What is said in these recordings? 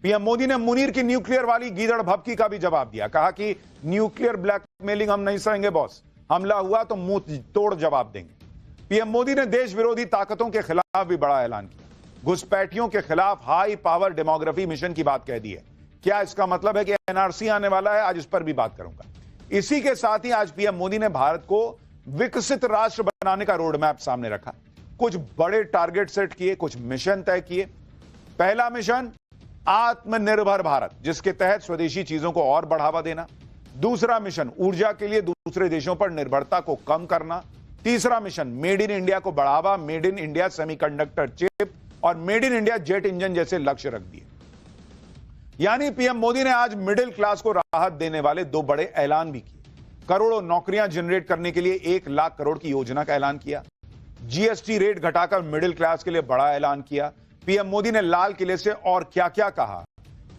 PM Modi ने मुनीर की nuclear वाली गीदड़ भभकी का भी जवाब दिया। कहा कि न्यूक्लियर ब्लैकमेलिंग हम नहीं सहेंगे बॉस, हमला हुआ तो मुंह तोड़ जवाब देंगे। पीएम मोदी ने देश विरोधी ताकतों के खिलाफ भी बड़ा ऐलान किया। घुसपैठियों के खिलाफ हाई पावर डेमोग्राफी मिशन की बात कह दी है। क्या इसका मतलब है कि एनआरसी आने वाला है? आज इस पर भी बात करूंगा। इसी के साथ ही आज पीएम मोदी ने भारत को विकसित राष्ट्र बनाने का रोड मैप सामने रखा। कुछ बड़े टारगेट सेट किए, कुछ मिशन तय किए। पहला मिशन आत्मनिर्भर भारत, जिसके तहत स्वदेशी चीजों को और बढ़ावा देना। दूसरा मिशन ऊर्जा के लिए दूसरे देशों पर निर्भरता को कम करना। तीसरा मिशन मेड इन इंडिया को बढ़ावा, made in India semiconductor chip और made in India jet engine जैसे लक्ष्य रख दिए। यानी पीएम मोदी ने आज मिडिल क्लास को राहत देने वाले दो बड़े ऐलान भी किए। करोड़ों नौकरियां जनरेट करने के लिए 1 लाख करोड़ की योजना का ऐलान किया। जीएसटी रेट घटाकर मिडिल क्लास के लिए बड़ा ऐलान किया। पीएम मोदी ने लाल किले से और क्या क्या कहा,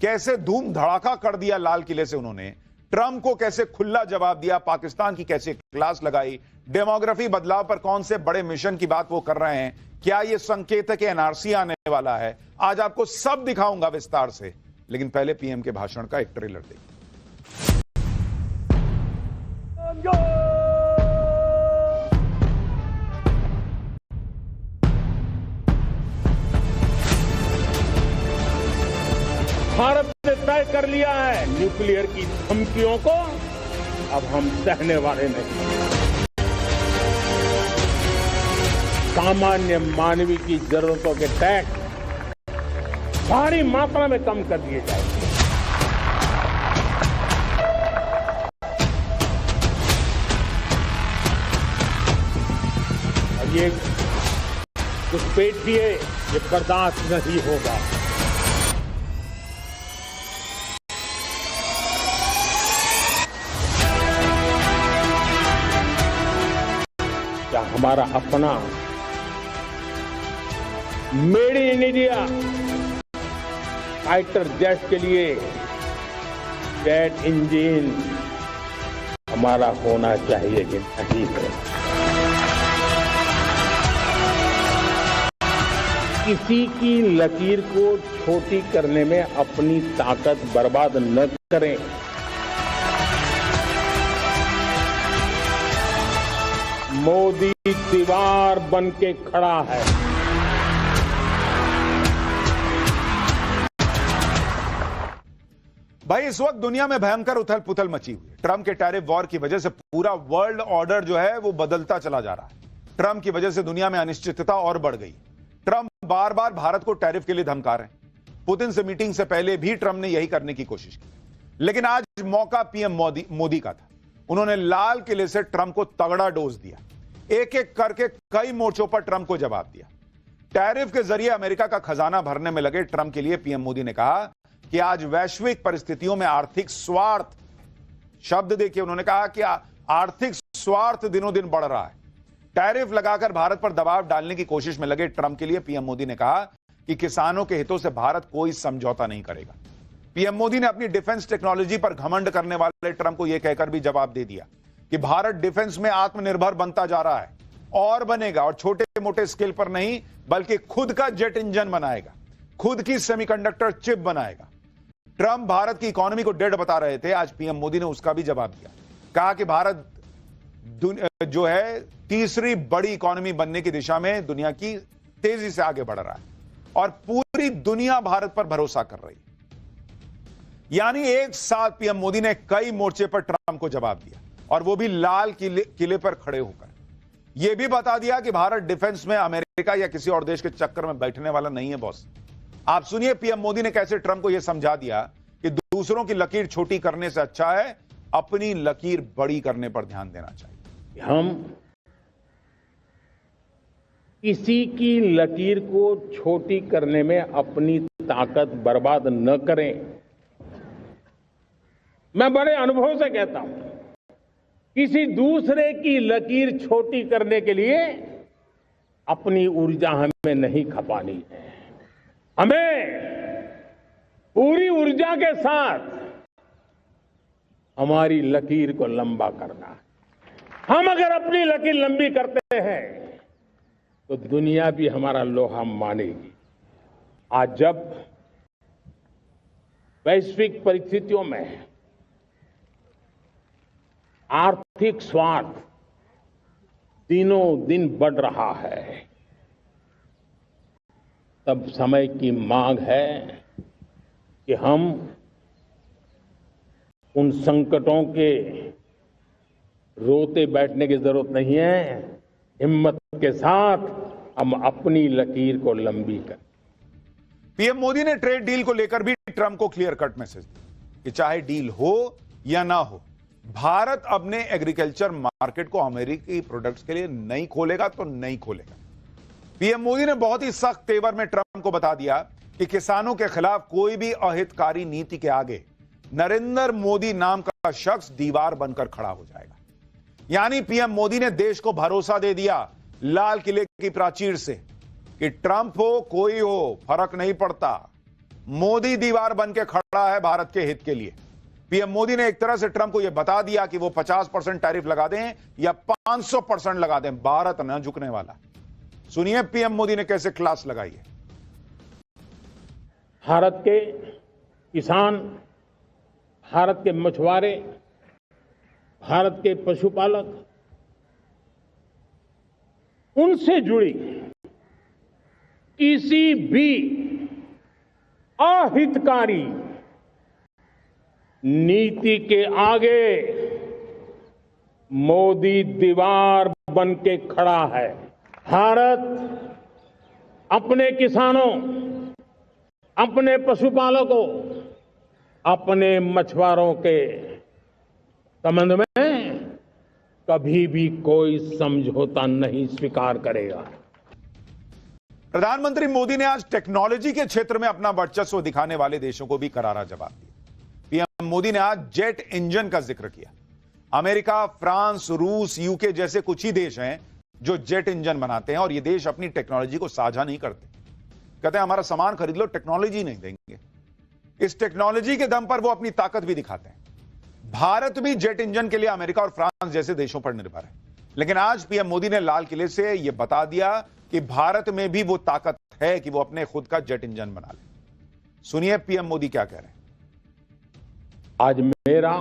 कैसे धूम धड़ाका कर दिया लाल किले से उन्होंने, ट्रंप को कैसे खुला जवाब दिया, पाकिस्तान की कैसे क्लास लगाई, डेमोग्राफी बदलाव पर कौन से बड़े मिशन की बात वो कर रहे हैं, क्या यह संकेत है कि एनआरसी आने वाला है, आज आपको सब दिखाऊंगा विस्तार से। लेकिन पहले पीएम के भाषण का एक ट्रेलर देखिए। भारत ने तय कर लिया है न्यूक्लियर की धमकियों को अब हम सहने वाले नहीं। सामान्य मानवीय की जरूरतों के टैक्स भारी मात्रा में कम कर दिए जाएंगे। और ये घुसपैठ भी है, ये बर्दाश्त नहीं होगा। क्या हमारा अपना made in India fighter jet के लिए जेट इंजन हमारा होना चाहिए कि नहीं है? किसी की लकीर को छोटी करने में अपनी ताकत बर्बाद न करें। मोदी दीवार बन के खड़ा है। भाई इस वक्त दुनिया में भयंकर उथल पुथल मची हुई है। ट्रंप के टैरिफ वॉर की वजह से पूरा वर्ल्ड ऑर्डर जो है वो बदलता चला जा रहा है। ट्रंप की वजह से दुनिया में अनिश्चितता और बढ़ गई। ट्रंप बार बार भारत को टैरिफ के लिए धमका रहे हैं। पुतिन से मीटिंग से पहले भी ट्रंप ने यही करने की कोशिश की, लेकिन आज मौका पीएम मोदी का था। उन्होंने लाल किले से ट्रंप को तगड़ा डोज दिया। एक एक करके कई मोर्चों पर ट्रंप को जवाब दिया। टैरिफ के जरिए अमेरिका का खजाना भरने में लगे ट्रंप के लिए पीएम मोदी ने कहा कि आज वैश्विक परिस्थितियों में आर्थिक स्वार्थ, शब्द देखिए उन्होंने कहा कि आर्थिक स्वार्थ दिनों दिन बढ़ रहा है। टैरिफ लगाकर भारत पर दबाव डालने की कोशिश में लगे ट्रंप के लिए पीएम मोदी ने कहा कि किसानों के हितों से भारत कोई समझौता नहीं करेगा। पीएम मोदी ने अपनी डिफेंस टेक्नोलॉजी पर घमंड करने वाले ट्रंप को यह कहकर भी जवाब दे दिया कि भारत डिफेंस में आत्मनिर्भर बनता जा रहा है और बनेगा, और छोटे मोटे स्केल पर नहीं बल्कि खुद का जेट इंजन बनाएगा, खुद की सेमीकंडक्टर चिप बनाएगा। ट्रंप भारत की इकोनॉमी को डेड बता रहे थे, आज पीएम मोदी ने उसका भी जवाब दिया। कहा कि भारत जो है तीसरी बड़ी इकोनॉमी बनने की दिशा में दुनिया की तेजी से आगे बढ़ रहा है और पूरी दुनिया भारत पर भरोसा कर रही है। यानी एक साथ पीएम मोदी ने कई मोर्चे पर ट्रंप को जवाब दिया और वो भी लाल किले पर खड़े होकर। यह भी बता दिया कि भारत डिफेंस में अमेरिका या किसी और देश के चक्कर में बैठने वाला नहीं है बॉस। आप सुनिए पीएम मोदी ने कैसे ट्रंप को यह समझा दिया कि दूसरों की लकीर छोटी करने से अच्छा है अपनी लकीर बड़ी करने पर ध्यान देना चाहिए। हम किसी की लकीर को छोटी करने में अपनी ताकत बर्बाद न करें। मैं बड़े अनुभव से कहता हूं, किसी दूसरे की लकीर छोटी करने के लिए अपनी ऊर्जा हमें नहीं खपानी है। हमें पूरी ऊर्जा के साथ हमारी लकीर को लंबा करना है। हम अगर अपनी लकीर लंबी करते हैं तो दुनिया भी हमारा लोहा मानेगी। आज जब वैश्विक परिस्थितियों में आर्थिक स्वार्थ दिनों दिन बढ़ रहा है, तब समय की मांग है कि हम उन संकटों के रोते बैठने की जरूरत नहीं है, हिम्मत के साथ हम अपनी लकीर को लंबी करें। पीएम मोदी ने ट्रेड डील को लेकर भी ट्रंप को क्लियर कट मैसेज दिया कि चाहे डील हो या ना हो, भारत अपने एग्रीकल्चर मार्केट को अमेरिकी प्रोडक्ट्स के लिए नहीं खोलेगा तो नहीं खोलेगा। पीएम मोदी ने बहुत ही सख्त तेवर में ट्रंप को बता दिया कि किसानों के खिलाफ कोई भी अहितकारी नीति के आगे नरेंद्र मोदी नाम का शख्स दीवार बनकर खड़ा हो जाएगा। यानी पीएम मोदी ने देश को भरोसा दे दिया लाल किले की प्राचीर से कि ट्रंप हो कोई हो फर्क नहीं पड़ता, मोदी दीवार बन के खड़ा है भारत के हित के लिए। पीएम मोदी ने एक तरह से ट्रंप को यह बता दिया कि वो 50% टैरिफ लगा दें या 500% लगा दें, भारत न झुकने वाला। सुनिए पीएम मोदी ने कैसे क्लास लगाई है। भारत के किसान, भारत के मछुआरे, भारत के पशुपालक, उनसे जुड़ी किसी भी अहितकारी नीति के आगे मोदी दीवार बन के खड़ा है। भारत अपने किसानों, अपने पशुपालकों, अपने मछुआरों के संबंध में कभी भी कोई समझौता नहीं स्वीकार करेगा। प्रधानमंत्री मोदी ने आज टेक्नोलॉजी के क्षेत्र में अपना वर्चस्व दिखाने वाले देशों को भी करारा जवाब दिया। पीएम मोदी ने आज जेट इंजन का जिक्र किया। अमेरिका, फ्रांस, रूस, यूके जैसे कुछ ही देश हैं जो जेट इंजन बनाते हैं और ये देश अपनी टेक्नोलॉजी को साझा नहीं करते। कहते हैं हमारा सामान खरीद लो, टेक्नोलॉजी नहीं देंगे। इस टेक्नोलॉजी के दम पर वो अपनी ताकत भी दिखाते हैं। भारत भी जेट इंजन के लिए अमेरिका और फ्रांस जैसे देशों पर निर्भर है, लेकिन आज पीएम मोदी ने लाल किले से यह बता दिया कि भारत में भी वो ताकत है कि वो अपने खुद का जेट इंजन बना ले। सुनिए पीएम मोदी क्या कह रहे हैं। आज मेरा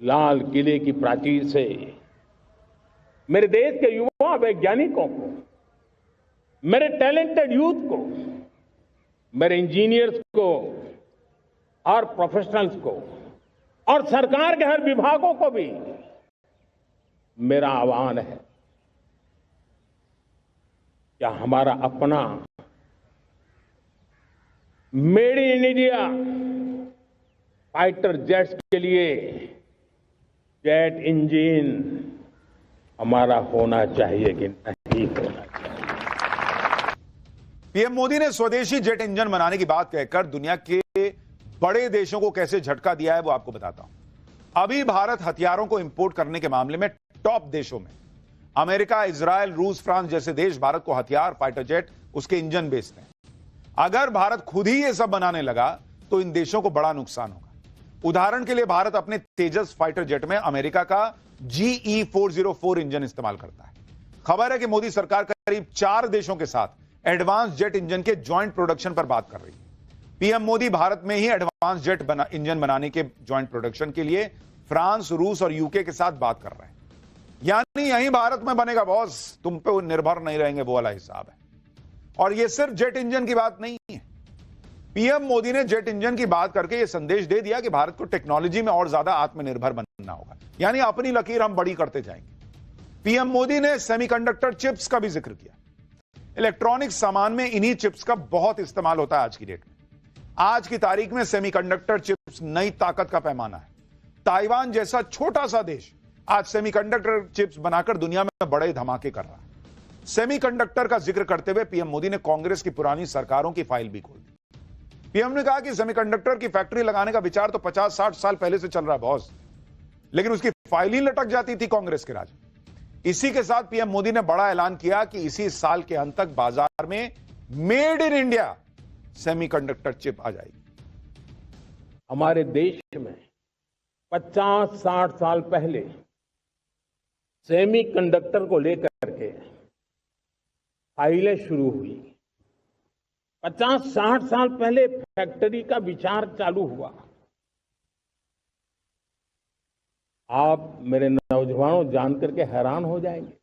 लाल किले की प्राचीर से मेरे देश के युवा वैज्ञानिकों को, मेरे टैलेंटेड यूथ को, मेरे इंजीनियर्स को और प्रोफेशनल्स को और सरकार के हर विभागों को भी मेरा आह्वान है, क्या हमारा अपना made in India fighter jets के लिए जेट इंजन हमारा होना चाहिए कि नहीं होना चाहिए। पीएम मोदी ने स्वदेशी जेट इंजन बनाने की बात कहकर दुनिया के बड़े देशों को कैसे झटका दिया है वो आपको बताता हूं। अभी भारत हथियारों को इंपोर्ट करने के मामले में टॉप देशों में अमेरिका, इजराइल, रूस, फ्रांस जैसे देश भारत को हथियार, फाइटर जेट, उसके इंजन बेचते हैं। अगर भारत खुद ही ये सब बनाने लगा तो इन देशों को बड़ा नुकसान होगा। उदाहरण के लिए भारत अपने तेजस फाइटर जेट में अमेरिका का GE-404 इंजन इस्तेमाल करता है। खबर है कि मोदी सरकार करीब 4 देशों के साथ एडवांस जेट इंजन के ज्वाइंट प्रोडक्शन पर बात कर रही है। पीएम मोदी भारत में ही एडवांस जेट इंजन बनाने के ज्वाइंट प्रोडक्शन के लिए फ्रांस, रूस और यूके के साथ बात कर रहे हैं। यानी यही भारत में बनेगा बॉस, तुम पे निर्भर नहीं रहेंगे, वो वाला हिसाब है। और यह सिर्फ जेट इंजन की बात नहीं है। पीएम मोदी ने जेट इंजन की बात करके यह संदेश दे दिया कि भारत को टेक्नोलॉजी में और ज्यादा आत्मनिर्भर बनना होगा, यानी अपनी लकीर हम बड़ी करते जाएंगे। पीएम मोदी ने सेमीकंडक्टर चिप्स का भी जिक्र किया। इलेक्ट्रॉनिक सामान में इन्हीं चिप्स का बहुत इस्तेमाल होता है आज की डेट में। आज की तारीख में सेमीकंडक्टर चिप्स नई ताकत का पैमाना है। ताइवान जैसा छोटा सा देश आज सेमीकंडक्टर चिप्स बनाकर दुनिया में बड़े धमाके कर रहा है। सेमीकंडक्टर का जिक्र करते हुए पीएम मोदी ने कांग्रेस की पुरानी सरकारों की फाइल भी खोल दी। पीएम ने कहा कि सेमीकंडक्टर की फैक्ट्री लगाने का विचार तो 50-60 साल पहले से चल रहा है बॉस, लेकिन उसकी फाइल ही लटक जाती थी कांग्रेस के राज में। इसी के साथ पीएम मोदी ने बड़ा ऐलान किया कि इसी साल के अंत तक बाजार में made in India semiconductor chip आ जाएगी। हमारे देश में 50-60 साल पहले सेमीकंडक्टर को लेकर के फाइलें शुरू हुई। 50-60 साल पहले फैक्ट्री का विचार चालू हुआ। आप मेरे नौजवानों जान करके हैरान हो जाएंगे,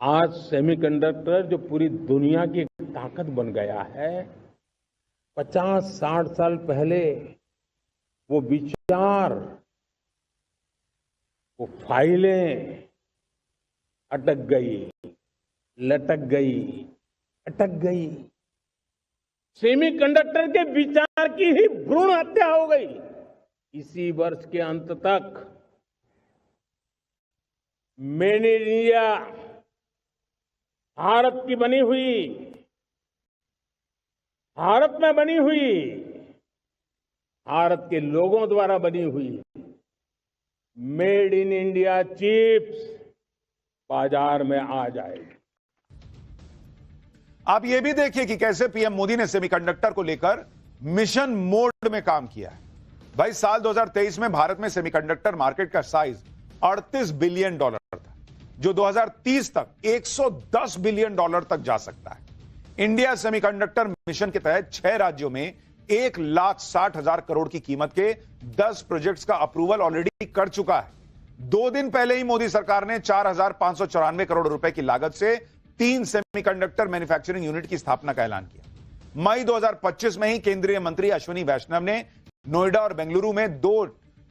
आज सेमीकंडक्टर जो पूरी दुनिया की ताकत बन गया है, 50-60 साल पहले वो विचार, वो फाइलें अटक गई, लटक गई, अटक गई। सेमीकंडक्टर के विचार की ही भ्रूण हत्या हो गई। इसी वर्ष के अंत तक मेड इन इंडिया, भारत की बनी हुई, भारत में बनी हुई, भारत के लोगों द्वारा बनी हुई मेड इन इंडिया चिप्स बाजार में आ जाएगी। आप यह भी देखिए कि कैसे पीएम मोदी ने सेमीकंडक्टर को लेकर मिशन मोड में काम किया है। भाई, साल 2023 में भारत में सेमीकंडक्टर मार्केट का साइज $38 बिलियन था, जो 2030 तक $110 बिलियन तक जा सकता है। इंडिया सेमीकंडक्टर मिशन के तहत 6 राज्यों में 1,60,000 करोड़ की कीमत के 10 प्रोजेक्ट्स का अप्रूवल ऑलरेडी कर चुका है। 2 दिन पहले ही मोदी सरकार ने 4,594 करोड़ रुपए की लागत से 3 सेमीकंडक्टर मैन्युफैक्चरिंग यूनिट की स्थापना का ऐलान किया। मई 2025 में ही केंद्रीय मंत्री अश्विनी वैष्णव ने नोएडा और बेंगलुरु में 2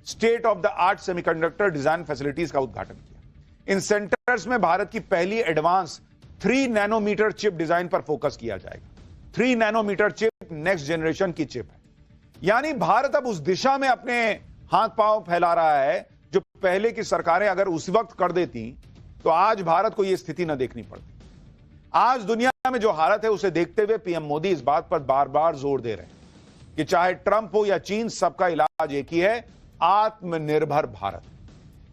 state of the art semiconductor design facilities का उद्घाटन किया। इन सेंटर्स में भारत की पहली एडवांस 3 नैनोमीटर चिप डिजाइन पर फोकस किया जाएगा। 3 नैनोमीटर चिप नेक्स्ट जनरेशन की चिप है, यानी भारत अब उस दिशा में अपने हाथ पांव फैला रहा है जो पहले की सरकारें अगर उस वक्त कर देती तो आज भारत को यह स्थिति न देखनी पड़ती। आज दुनिया में जो हालत है उसे देखते हुए पीएम मोदी इस बात पर बार बार जोर दे रहे हैं कि चाहे ट्रंप हो या चीन, सबका इलाज एक ही है, आत्मनिर्भर भारत।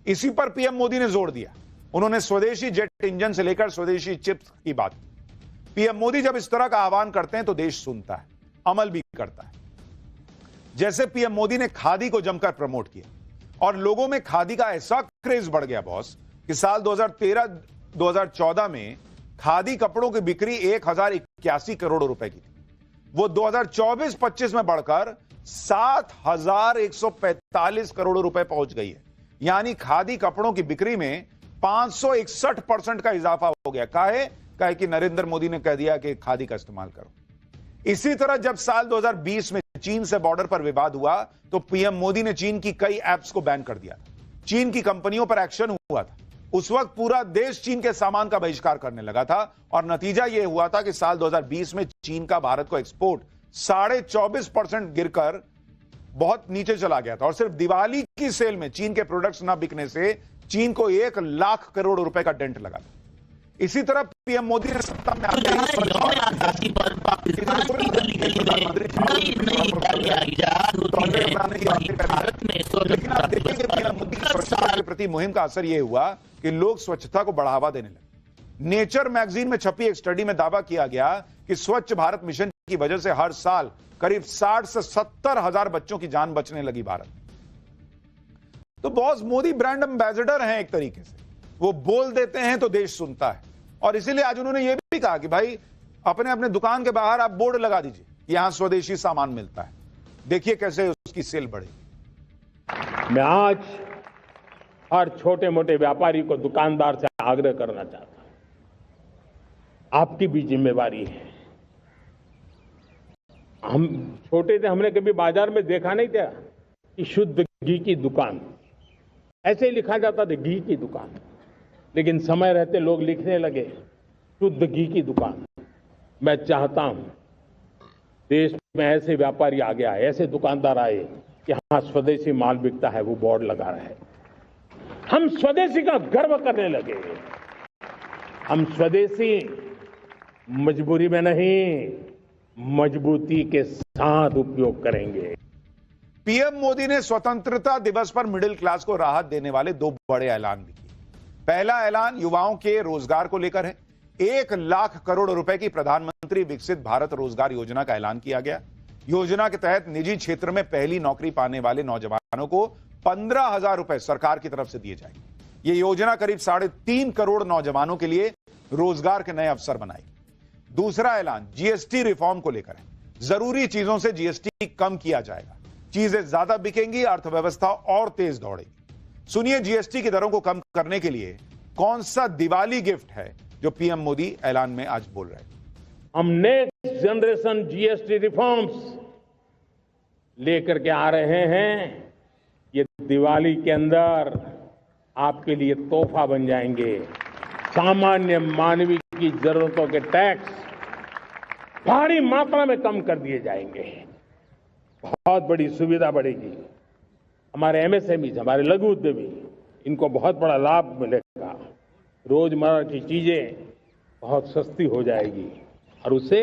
इसी पर पीएम मोदी ने जोर दिया। उन्होंने स्वदेशी जेट इंजन से लेकर स्वदेशी चिप्स की बात की। पीएम मोदी जब इस तरह का आह्वान करते हैं तो देश सुनता है, अमल भी करता है। जैसे पीएम मोदी ने खादी को जमकर प्रमोट किया और लोगों में खादी का ऐसा क्रेज बढ़ गया बॉस कि साल 2013-2014 में खादी कपड़ों की बिक्री 1,081 करोड़ रुपए की थी। वो 2024-25 में बढ़कर 7,145 करोड़ रुपए पहुंच गई है। यानी खादी कपड़ों की बिक्री में 561% का इजाफा हो गया। काहे कि नरेंद्र मोदी ने कह दिया कि खादी का इस्तेमाल करो। इसी तरह जब साल 2020 में चीन से बॉर्डर पर विवाद हुआ तो पीएम मोदी ने चीन की कई ऐप्स को बैन कर दिया था। चीन की कंपनियों पर एक्शन हुआ था। उस वक्त पूरा देश चीन के सामान का बहिष्कार करने लगा था और नतीजा यह हुआ था कि साल 2020 में चीन का भारत को एक्सपोर्ट 24.5% गिरकर बहुत नीचे चला गया था। और सिर्फ दिवाली की सेल में चीन के प्रोडक्ट्स ना बिकने से चीन को 1 लाख करोड़ रुपए का डेंट लगा था। इसी तरह पीएम मोदी ने सत्ता में आते ही लेकिन आप देखिए कि पीएम मोदी की स्वच्छता के प्रति मुहिम का असर यह हुआ कि लोग स्वच्छता को बढ़ावा देने लगे। नेचर मैगजीन में छपी एक स्टडी में दावा किया गया कि स्वच्छ भारत मिशन की वजह से हर साल करीब 60 से 70 हजार बच्चों की जान बचने लगी भारत। तो बॉस मोदी ब्रांड एम्बेसडर हैं एक तरीके से। वो बोल देते हैं तो देश सुनता है। और इसीलिए आज उन्होंने यह भी कहा कि भाई अपने अपने दुकान के बाहर आप बोर्ड लगा दीजिए, यहां स्वदेशी सामान मिलता है। देखिए कैसे उसकी सेल बढ़ी। मैं आज हर छोटे मोटे व्यापारी को, दुकानदार से आग्रह करना चाहता हूं, आपकी भी जिम्मेवारी है। हम छोटे थे, हमने कभी बाजार में देखा नहीं था कि शुद्ध घी की दुकान, ऐसे ही लिखा जाता था घी की दुकान। लेकिन समय रहते लोग लिखने लगे शुद्ध घी की दुकान। मैं चाहता हूं देश में ऐसे व्यापारी आगे आए, ऐसे दुकानदार आए कि हाँ स्वदेशी माल बिकता है, वो बोर्ड लगा रहे। हम स्वदेशी का गर्व करने लगे। हम स्वदेशी मजबूरी में नहीं, मजबूती के साथ उपयोग करेंगे। पीएम मोदी ने स्वतंत्रता दिवस पर मिडिल क्लास को राहत देने वाले 2 बड़े ऐलान भी किए। पहला ऐलान युवाओं के रोजगार को लेकर है। 1 लाख करोड़ रुपए की प्रधानमंत्री विकसित भारत रोजगार योजना का ऐलान किया गया। योजना के तहत निजी क्षेत्र में पहली नौकरी पाने वाले नौजवानों को 15,000 रुपए सरकार की तरफ से दिए जाएंगे। यह योजना करीब 3.5 करोड़ नौजवानों के लिए रोजगार के नए अवसर बनाएगी। दूसरा ऐलान जीएसटी रिफॉर्म को लेकर है। जरूरी चीजों से जीएसटी कम किया जाएगा, चीजें ज्यादा बिकेंगी, अर्थव्यवस्था और तेज दौड़ेगी। सुनिए जीएसटी की दरों को कम करने के लिए कौन सा दिवाली गिफ्ट है जो पीएम मोदी ऐलान में आज बोल रहे हैं। हम नेक्स्ट जनरेशन जीएसटी रिफॉर्म्स लेकर के आ रहे हैं। ये दिवाली के अंदर आपके लिए तोहफा बन जाएंगे। सामान्य मानवीय की जरूरतों के टैक्स भारी मात्रा में कम कर दिए जाएंगे। बहुत बड़ी सुविधा बढ़ेगी। हमारे एमएसएमई, हमारे लघु उद्यमी, इनको बहुत बड़ा लाभ मिलेगा। रोजमर्रा की चीजें बहुत सस्ती हो जाएगी और उससे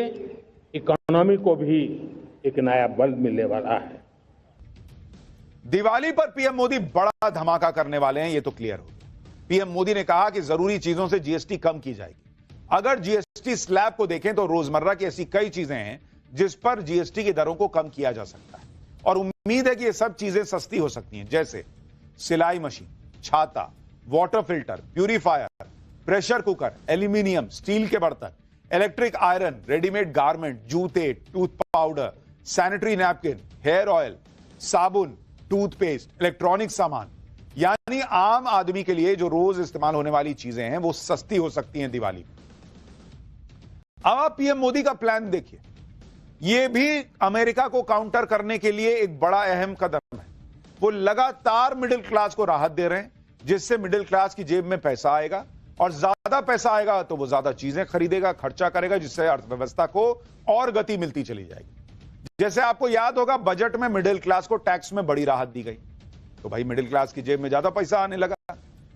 इकोनॉमी को भी एक नया बल मिलने वाला है। दिवाली पर पीएम मोदी बड़ा धमाका करने वाले हैं, ये तो क्लियर हो गया। पीएम मोदी ने कहा कि जरूरी चीजों से जीएसटी कम की जाएगी। अगर जीएसटी स्लैब को देखें तो रोजमर्रा की ऐसी कई चीजें हैं जिस पर जीएसटी की दरों को कम किया जा सकता है और उम्मीद है कि ये सब चीजें सस्ती हो सकती हैं, जैसे सिलाई मशीन, छाता, water filter, purifier, pressure cooker, aluminium, steel के बर्तन, इलेक्ट्रिक आयरन, रेडीमेड गारमेंट, जूते, tooth powder, sanitary napkin, hair oil, साबुन, टूथपेस्ट, इलेक्ट्रॉनिक सामान, यानी आम आदमी के लिए जो रोज इस्तेमाल होने वाली चीजें हैं वो सस्ती हो सकती हैं दिवाली में। अब आप पीएम मोदी का प्लान देखिए। यह भी अमेरिका को काउंटर करने के लिए एक बड़ा अहम कदम है। वो लगातार मिडिल क्लास को राहत दे रहे हैं, जिससे मिडिल क्लास की जेब में पैसा आएगा और ज्यादा पैसा आएगा तो वो ज्यादा चीजें खरीदेगा, खर्चा करेगा, जिससे अर्थव्यवस्था को और गति मिलती चली जाएगी। जैसे आपको याद होगा बजट में मिडिल क्लास को टैक्स में बड़ी राहत दी गई, तो भाई मिडिल क्लास की जेब में ज्यादा पैसा आने लगा।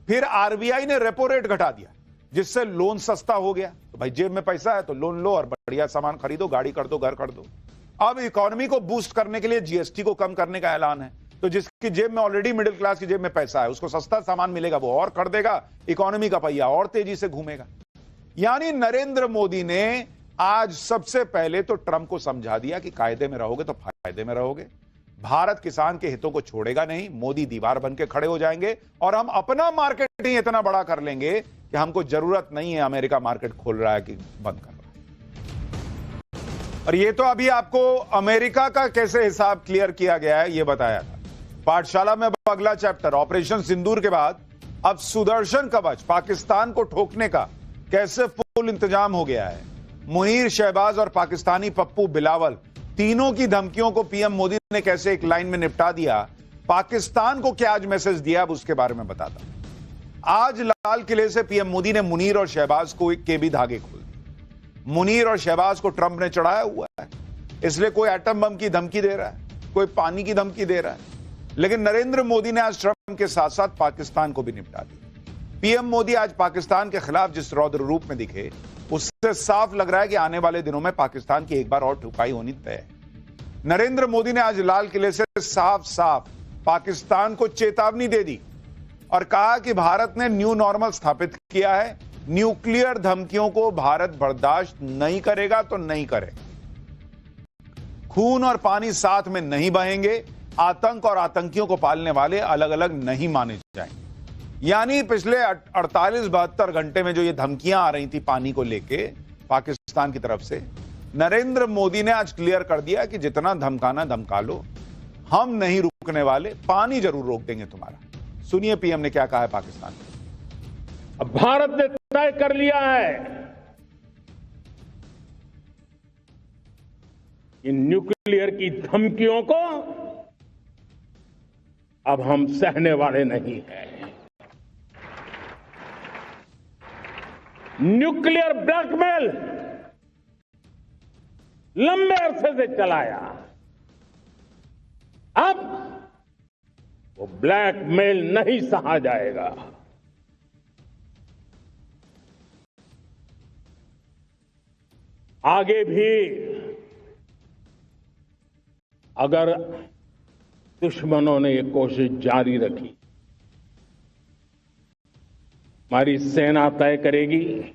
फिर आरबीआई ने रेपो रेट घटा दिया, जिससे लोन सस्ता हो गया। तो भाई जेब में पैसा है तो लोन लो और बढ़िया सामान खरीदो, गाड़ी कर दो, घर कर दो। अब इकोनॉमी को बूस्ट करने के लिए जीएसटी को कम करने का ऐलान है, तो जिसकी जेब में ऑलरेडी मिडिल क्लास की जेब में पैसा है उसको सस्ता सामान मिलेगा, वो और कर देगा, इकोनॉमी का पहिया और तेजी से घूमेगा। यानी नरेंद्र मोदी ने आज सबसे पहले तो ट्रंप को समझा दिया कि कायदे में रहोगे तो फायदे में रहोगे। भारत किसान के हितों को छोड़ेगा नहीं, मोदी दीवार बन के खड़े हो जाएंगे और हम अपना मार्केट ही इतना बड़ा कर लेंगे कि हमको जरूरत नहीं है अमेरिका मार्केट खोल रहा है कि बंद कर रहा है। और ये तो अभी आपको अमेरिका का कैसे हिसाब क्लियर किया गया है ये बताया था पाठशाला में। अगला चैप्टर ऑपरेशन सिंदूर के बाद अब सुदर्शन कवच पाकिस्तान को ठोकने का कैसे फुल इंतजाम हो गया है। मुनीर, शहबाज और पाकिस्तानी पप्पू बिलावल, तीनों की धमकियों को पीएम मोदी ने कैसे एक लाइन में निपटा दिया, पाकिस्तान को क्या आज मैसेज दिया, अब उसके बारे में बताता हूं। आज लाल किले से पीएम मोदी ने मुनीर और शहबाज को के भी धागे खोल दिए। मुनीर और शहबाज को ट्रंप ने चढ़ाया हुआ है, इसलिए कोई एटम बम की धमकी दे रहा है, कोई पानी की धमकी दे रहा है, लेकिन नरेंद्र मोदी ने आज ट्रंप के साथ साथ पाकिस्तान को भी निपटा दिया। पीएम मोदी आज पाकिस्तान के खिलाफ जिस रौद्र रूप में दिखे, उससे साफ लग रहा है कि आने वाले दिनों में पाकिस्तान की एक बार और ठुकाई होनी तय है। नरेंद्र मोदी ने आज लाल किले से साफ साफ पाकिस्तान को चेतावनी दे दी और कहा कि भारत ने न्यू नॉर्मल स्थापित किया है, न्यूक्लियर धमकियों को भारत बर्दाश्त नहीं करेगा तो नहीं करेगा। खून और पानी साथ में नहीं बहेंगे, आतंक और आतंकियों को पालने वाले अलग अलग नहीं माने जाएंगे। यानी पिछले 48-72 घंटे में जो ये धमकियां आ रही थी पानी को लेके पाकिस्तान की तरफ से, नरेंद्र मोदी ने आज क्लियर कर दिया कि जितना धमकाना धमका लो, हम नहीं रुकने वाले, पानी जरूर रोक देंगे तुम्हारा। सुनिए पीएम ने क्या कहा है पाकिस्तान में। अब भारत ने तय कर लिया है कि न्यूक्लियर की धमकियों को अब हम सहने वाले नहीं हैं। न्यूक्लियर ब्लैकमेल लंबे अरसे से चलाया, अब वो ब्लैकमेल नहीं सहा जाएगा। आगे भी अगर दुश्मनों ने ये कोशिश जारी रखी, हमारी सेना तय करेगी